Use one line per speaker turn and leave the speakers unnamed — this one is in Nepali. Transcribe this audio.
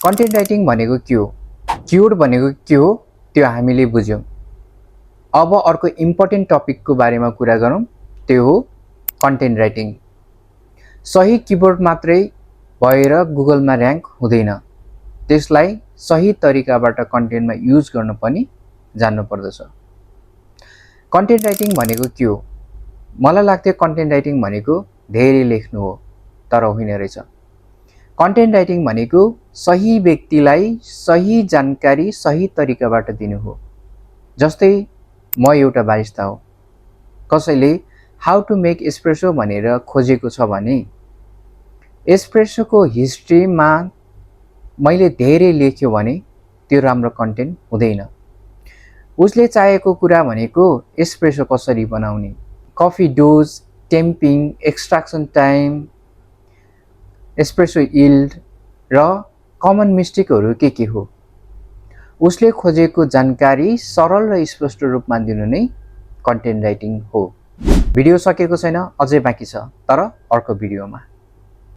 कन्टेन्ट राइटिङ भनेको के हो, कीवर्ड भनेको के हो त्यो हामीले बुझ्यौं। अब अर्को इम्पोर्टेन्ट टपिकको बारेमा कुरा गरौँ, त्यो हो कन्टेन्ट राइटिङ। सही कीवर्ड मात्रै भएर गुगलमा र्याङ्क हुँदैन, त्यसलाई सही तरिकाबाट कन्टेन्टमा युज गर्न पनि जान्नु पर्दछ। कन्टेन्ट राइटिङ भनेको के हो? मलाई लाग्थ्यो कन्टेन्ट राइटिङ भनेको धेरै लेख्नु हो, तर होइन रहेछ। कन्टेन्ट राइटिङ भनेको सही व्यक्तिलाई सही जानकारी सही तरिकाबाट दिनु हो। जस्तै म एउटा बारिस्ता हो, कसैले हाउ टु मेक एस्प्रेसो भनेर खोजेको छ भने एस्प्रेसोको हिस्ट्रीमा मैले धेरै लेख्यो भने त्यो राम्रो कन्टेन्ट हुँदैन। उसले चाहेको कुरा भनेको एस्प्रेसो कसरी बनाउने, coffee dose, tamping, extraction time, espresso yield र कमन मिस्टेकहरू के हो। उसले खोजेको जानकारी सरल र स्पष्ट रूपमा दिनु नै कन्टेन्ट राइटिङ हो। भिडियो सकेको छैन, अझै बाँकी छ, तर अर्को भिडियोमा।